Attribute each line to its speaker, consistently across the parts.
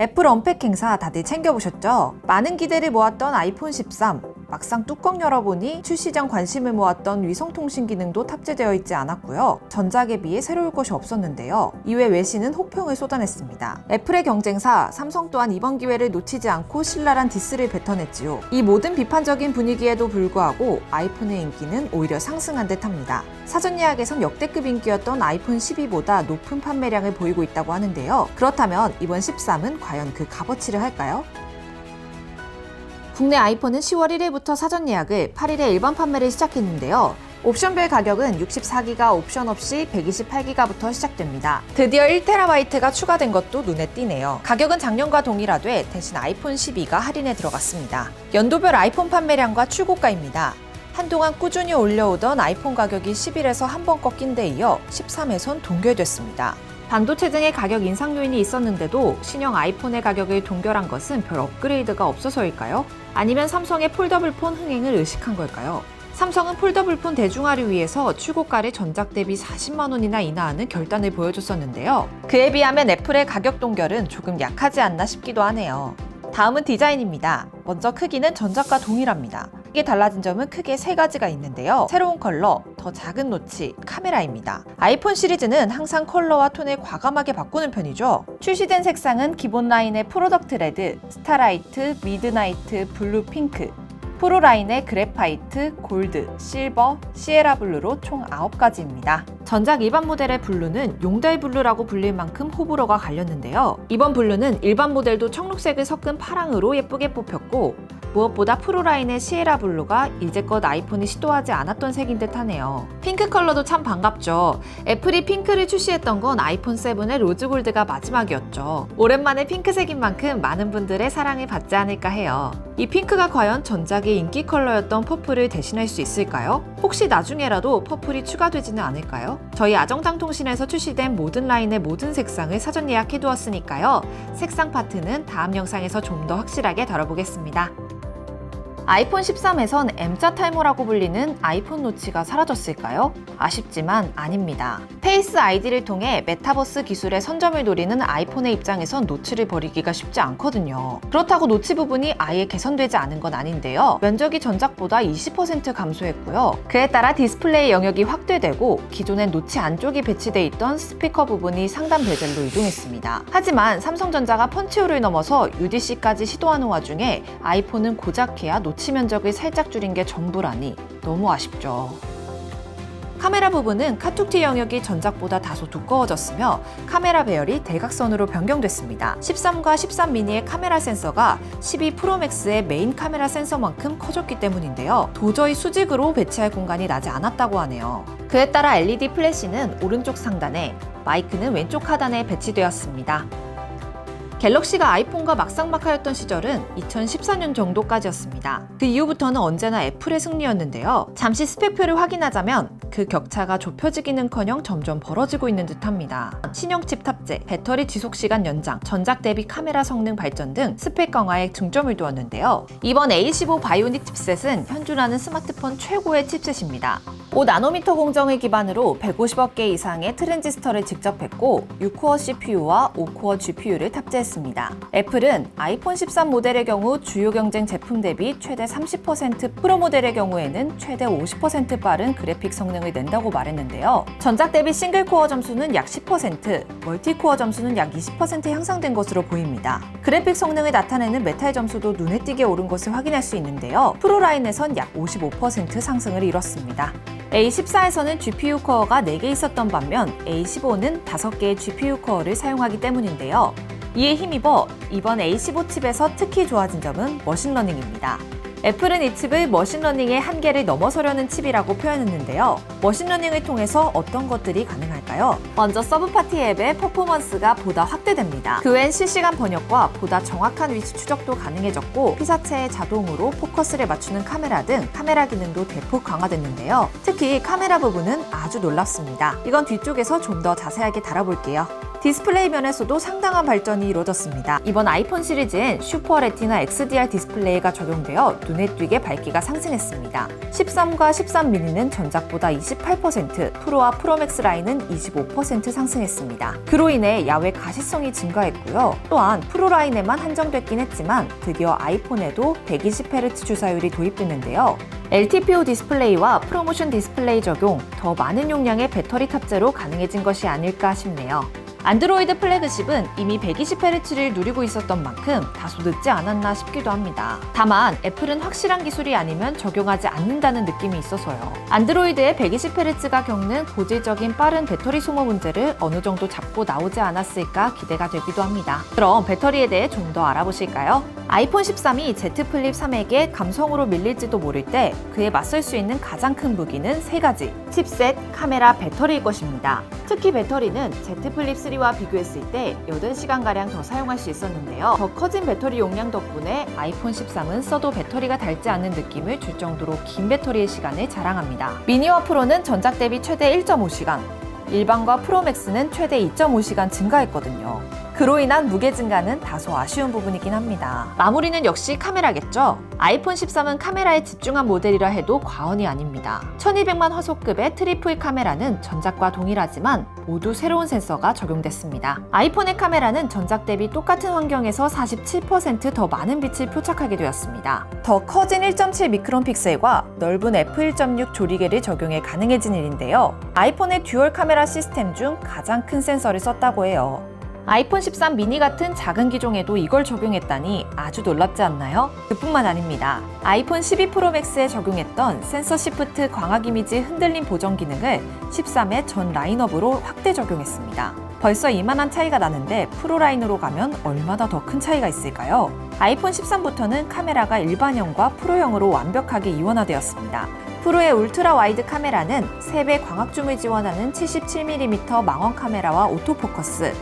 Speaker 1: 애플 언팩 행사 다들 챙겨보셨죠? 많은 기대를 모았던 아이폰 13, 막상 뚜껑 열어보니 출시 전 관심을 모았던 위성통신 기능도 탑재되어 있지 않았고요. 전작에 비해 새로울 것이 없었는데요. 이외 외신은 혹평을 쏟아냈습니다. 애플의 경쟁사 삼성 또한 이번 기회를 놓치지 않고 신랄한 디스를 뱉어냈지요. 이 모든 비판적인 분위기에도 불구하고 아이폰의 인기는 오히려 상승한 듯합니다. 사전 예약에선 역대급 인기였던 아이폰 12보다 높은 판매량을 보이고 있다고 하는데요. 그렇다면 이번 13은 과연 그 값어치를 할까요? 국내 아이폰은 10월 1일부터 사전 예약을 8일에 일반 판매를 시작했는데요. 옵션별 가격은 64기가 옵션 없이 128기가부터 시작됩니다. 드디어 1TB가 추가된 것도 눈에 띄네요. 가격은 작년과 동일하되 대신 아이폰 12가 할인에 들어갔습니다. 연도별 아이폰 판매량과 출고가입니다. 한동안 꾸준히 올려오던 아이폰 가격이 10일에서 한 번 꺾인 데 이어 13에선 동결됐습니다. 반도체 등의 가격 인상 요인이 있었는데도 신형 아이폰의 가격을 동결한 것은 별 업그레이드가 없어서일까요? 아니면 삼성의 폴더블 폰 흥행을 의식한 걸까요? 삼성은 폴더블 폰 대중화를 위해서 출고가를 전작 대비 40만 원이나 인하하는 결단을 보여줬었는데요. 그에 비하면 애플의 가격 동결은 조금 약하지 않나 싶기도 하네요. 다음은 디자인입니다. 먼저 크기는 전작과 동일합니다. 이게 달라진 점은 크게 세 가지가 있는데요. 새로운 컬러, 더 작은 노치, 카메라입니다. 아이폰 시리즈는 항상 컬러와 톤을 과감하게 바꾸는 편이죠. 출시된 색상은 기본 라인의 프로덕트 레드, 스타라이트, 미드나이트, 블루 핑크, 프로 라인의 그래파이트, 골드, 실버, 시에라 블루로 총 9가지입니다. 전작 일반 모델의 블루는 용달 블루라고 불릴 만큼 호불호가 갈렸는데요. 이번 블루는 일반 모델도 청록색을 섞은 파랑으로 예쁘게 뽑혔고 무엇보다 프로 라인의 시에라 블루가 이제껏 아이폰이 시도하지 않았던 색인 듯 하네요. 핑크 컬러도 참 반갑죠. 애플이 핑크를 출시했던 건 아이폰 7의 로즈 골드가 마지막이었죠. 오랜만에 핑크색인 만큼 많은 분들의 사랑을 받지 않을까 해요. 이 핑크가 과연 전작의 인기 컬러였던 퍼플을 대신할 수 있을까요? 혹시 나중에라도 퍼플이 추가되지는 않을까요? 저희 아정당통신에서 출시된 모든 라인의 모든 색상을 사전 예약해두었으니까요. 색상 파트는 다음 영상에서 좀 더 확실하게 다뤄보겠습니다. 아이폰 13에선 M자 탈모라고 불리는 아이폰 노치가 사라졌을까요? 아쉽지만 아닙니다. 페이스 아이디를 통해 메타버스 기술의 선점을 노리는 아이폰의 입장에선 노치를 버리기가 쉽지 않거든요. 그렇다고 노치 부분이 아예 개선되지 않은 건 아닌데요. 면적이 전작보다 20% 감소했고요. 그에 따라 디스플레이 영역이 확대되고 기존엔 노치 안쪽이 배치돼 있던 스피커 부분이 상단 베젤로 이동했습니다. 하지만 삼성전자가 펀치홀을 넘어서 UDC까지 시도하는 와중에 아이폰은 고작해야 노치 면적을 살짝 줄인 게 전부라니 너무 아쉽죠. 카메라 부분은 카툭티 영역이 전작보다 다소 두꺼워졌으며 카메라 배열이 대각선으로 변경됐습니다. 13과 13 미니의 카메라 센서가 12 프로맥스의 메인 카메라 센서만큼 커졌기 때문인데요. 도저히 수직으로 배치할 공간이 나지 않았다고 하네요. 그에 따라 LED 플래시는 오른쪽 상단에, 마이크는 왼쪽 하단에 배치되었습니다. 갤럭시가 아이폰과 막상막하였던 시절은 2014년 정도까지였습니다. 그 이후부터는 언제나 애플의 승리였는데요. 잠시 스펙표를 확인하자면 그 격차가 좁혀지기는커녕 점점 벌어지고 있는 듯합니다. 신형 칩 탑재, 배터리 지속시간 연장, 전작 대비 카메라 성능 발전 등 스펙 강화에 중점을 두었는데요. 이번 A15 바이오닉 칩셋은 현존하는 스마트폰 최고의 칩셋입니다. 5나노미터 공정을 기반으로 150억 개 이상의 트랜지스터를 직접 했고 6코어 CPU와 5코어 GPU를 탑재했습니다. 애플은 아이폰 13 모델의 경우 주요 경쟁 제품 대비 최대 30%, 프로 모델의 경우에는 최대 50% 빠른 그래픽 성능을 낸다고 말했는데요. 전작 대비 싱글코어 점수는 약 10%, 멀티코어 점수는 약 20% 향상된 것으로 보입니다. 그래픽 성능을 나타내는 메탈 점수도 눈에 띄게 오른 것을 확인할 수 있는데요. 프로 라인에선 약 55% 상승을 이뤘습니다. A14에서는 GPU 코어가 4개 있었던 반면 A15는 5개의 GPU 코어를 사용하기 때문인데요. 이에 힘입어 이번 A15 칩에서 특히 좋아진 점은 머신러닝입니다. 애플은 이 칩을 머신러닝의 한계를 넘어서려는 칩이라고 표현했는데요. 머신러닝을 통해서 어떤 것들이 가능할까요? 먼저 서브파티 앱의 퍼포먼스가 보다 확대됩니다. 그 외엔 실시간 번역과 보다 정확한 위치 추적도 가능해졌고 피사체에 자동으로 포커스를 맞추는 카메라 등 카메라 기능도 대폭 강화됐는데요. 특히 카메라 부분은 아주 놀랍습니다. 이건 뒤쪽에서 좀 더 자세하게 다뤄볼게요. 디스플레이 면에서도 상당한 발전이 이루어졌습니다. 이번 아이폰 시리즈엔 슈퍼 레티나 XDR 디스플레이가 적용되어 눈에 띄게 밝기가 상승했습니다. 13과 13 미니는 전작보다 28%, 프로와 프로맥스 라인은 25% 상승했습니다. 그로 인해 야외 가시성이 증가했고요. 또한 프로 라인에만 한정됐긴 했지만 드디어 아이폰에도 120Hz 주사율이 도입됐는데요. LTPO 디스플레이와 프로모션 디스플레이 적용, 더 많은 용량의 배터리 탑재로 가능해진 것이 아닐까 싶네요. 안드로이드 플래그십은 이미 120Hz를 누리고 있었던 만큼 다소 늦지 않았나 싶기도 합니다. 다만 애플은 확실한 기술이 아니면 적용하지 않는다는 느낌이 있어서요. 안드로이드의 120Hz가 겪는 고질적인 빠른 배터리 소모 문제를 어느 정도 잡고 나오지 않았을까 기대가 되기도 합니다. 그럼 배터리에 대해 좀 더 알아보실까요? 아이폰 13이 Z 플립 3에게 감성으로 밀릴지도 모를 때 그에 맞설 수 있는 가장 큰 무기는 3가지. 칩셋, 카메라, 배터리일 것입니다. 특히 배터리는 Z 플립 3와 비교했을 때 8시간가량 더 사용할 수 있었는데요. 더 커진 배터리 용량 덕분에 아이폰 13은 써도 배터리가 닳지 않는 느낌을 줄 정도로 긴 배터리의 시간을 자랑합니다. 미니와 프로는 전작 대비 최대 1.5시간, 일반과 프로맥스는 최대 2.5시간 증가했거든요. 그로 인한 무게 증가는 다소 아쉬운 부분이긴 합니다. 마무리는 역시 카메라겠죠? 아이폰 13은 카메라에 집중한 모델이라 해도 과언이 아닙니다. 1200만 화소급의 트리플 카메라는 전작과 동일하지만 모두 새로운 센서가 적용됐습니다. 아이폰의 카메라는 전작 대비 똑같은 환경에서 47% 더 많은 빛을 포착하게 되었습니다. 더 커진 1.7 미크론 픽셀과 넓은 f1.6 조리개를 적용해 가능해진 일인데요. 아이폰의 듀얼 카메라 시스템 중 가장 큰 센서를 썼다고 해요. 아이폰 13 미니 같은 작은 기종에도 이걸 적용했다니 아주 놀랍지 않나요? 그뿐만 아닙니다. 아이폰 12 프로 맥스에 적용했던 센서 시프트 광학 이미지 흔들림 보정 기능을 13의 전 라인업으로 확대 적용했습니다. 벌써 이만한 차이가 나는데 프로 라인으로 가면 얼마나 더 큰 차이가 있을까요? 아이폰 13부터는 카메라가 일반형과 프로형으로 완벽하게 이원화되었습니다. 프로의 울트라 와이드 카메라는 3배 광학줌을 지원하는 77mm 망원 카메라와 오토포커스,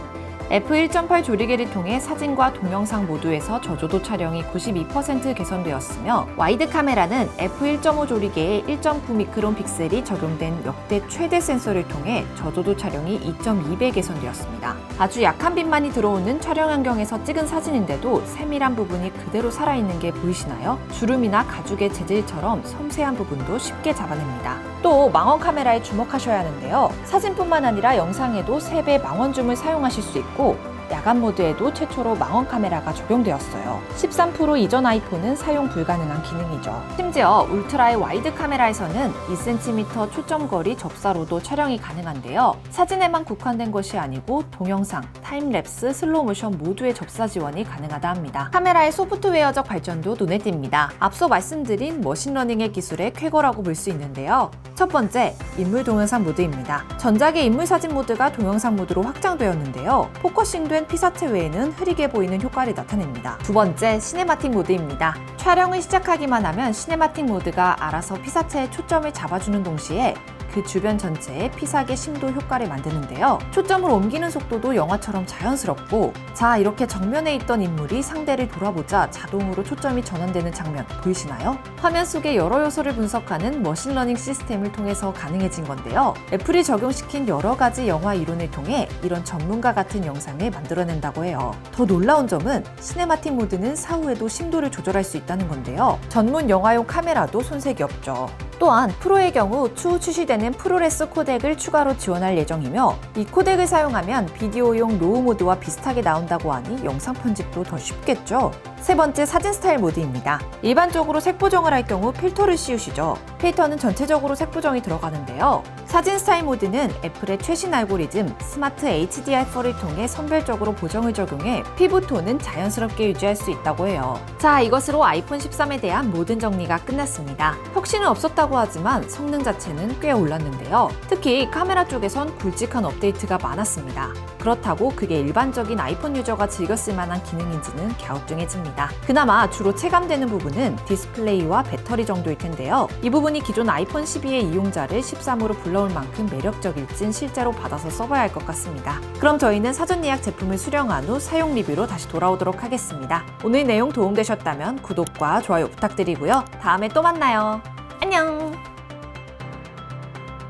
Speaker 1: f1.8 조리개를 통해 사진과 동영상 모두에서 저조도 촬영이 92% 개선되었으며 와이드 카메라는 f1.5 조리개에 1.9 미크론 픽셀이 적용된 역대 최대 센서를 통해 저조도 촬영이 2.2배 개선되었습니다. 아주 약한 빛만이 들어오는 촬영 환경에서 찍은 사진인데도 세밀한 부분이 그대로 살아있는 게 보이시나요? 주름이나 가죽의 재질처럼 섬세한 부분도 쉽게 잡아냅니다. 또 망원 카메라에 주목하셔야 하는데요. 사진뿐만 아니라 영상에도 3배 망원줌을 사용하실 수 있고 야간 모드에도 최초로 망원 카메라가 적용되었어요. 13 프로 이전 아이폰은 사용 불가능한 기능이죠. 심지어 울트라의 와이드 카메라에서는 2cm 초점거리 접사로도 촬영이 가능한데요. 사진에만 국한된 것이 아니고 동영상, 타임랩스, 슬로우모션 모두의 접사 지원이 가능하다 합니다. 카메라의 소프트웨어적 발전도 눈에 띕니다. 앞서 말씀드린 머신러닝의 기술의 쾌거라고 볼 수 있는데요. 첫 번째, 인물 동영상 모드입니다. 전작의 인물 사진 모드가 동영상 모드로 확장되었는데요. 포커싱된 피사체 외에는 흐리게 보이는 효과를 나타냅니다. 두 번째, 시네마틱 모드입니다. 촬영을 시작하기만 하면 시네마틱 모드가 알아서 피사체에 초점을 잡아주는 동시에 그 주변 전체에 피사계 심도 효과를 만드는데요. 초점을 옮기는 속도도 영화처럼 자연스럽고, 자, 이렇게 정면에 있던 인물이 상대를 돌아보자 자동으로 초점이 전환되는 장면 보이시나요? 화면 속의 여러 요소를 분석하는 머신러닝 시스템을 통해서 가능해진 건데요. 애플이 적용시킨 여러 가지 영화 이론을 통해 이런 전문가 같은 영상을 만들어낸다고 해요. 더 놀라운 점은 시네마틱 모드는 사후에도 심도를 조절할 수 있다는 건데요. 전문 영화용 카메라도 손색이 없죠. 또한 프로의 경우 추후 출시되는 프로레스 코덱을 추가로 지원할 예정이며 이 코덱을 사용하면 비디오용 로우 모드와 비슷하게 나온다고 하니 영상 편집도 더 쉽겠죠. 세 번째, 사진 스타일 모드입니다. 일반적으로 색 보정을 할 경우 필터를 씌우시죠. 필터는 전체적으로 색 보정이 들어가는데요. 사진 스타일 모드는 애플의 최신 알고리즘 스마트 HDR4를 통해 선별적으로 보정을 적용해 피부톤은 자연스럽게 유지할 수 있다고 해요. 자, 이것으로 아이폰 13에 대한 모든 정리가 끝났습니다. 혁신은 없었다고 하지만 성능 자체는 꽤 올랐는데요. 특히 카메라 쪽에선 굵직한 업데이트가 많았습니다. 그렇다고 그게 일반적인 아이폰 유저가 즐겼을 만한 기능인지는 갸우뚱해집니다. 그나마 주로 체감되는 부분은 디스플레이와 배터리 정도일 텐데요. 이 부분이 기존 아이폰 12의 이용자를 13으로 불러올 만큼 매력적일진 실제로 받아서 써봐야 할 것 같습니다. 그럼 저희는 사전 예약 제품을 수령한 후 사용 리뷰로 다시 돌아오도록 하겠습니다. 오늘 내용 도움되셨다면 구독과 좋아요 부탁드리고요. 다음에 또 만나요. 안녕!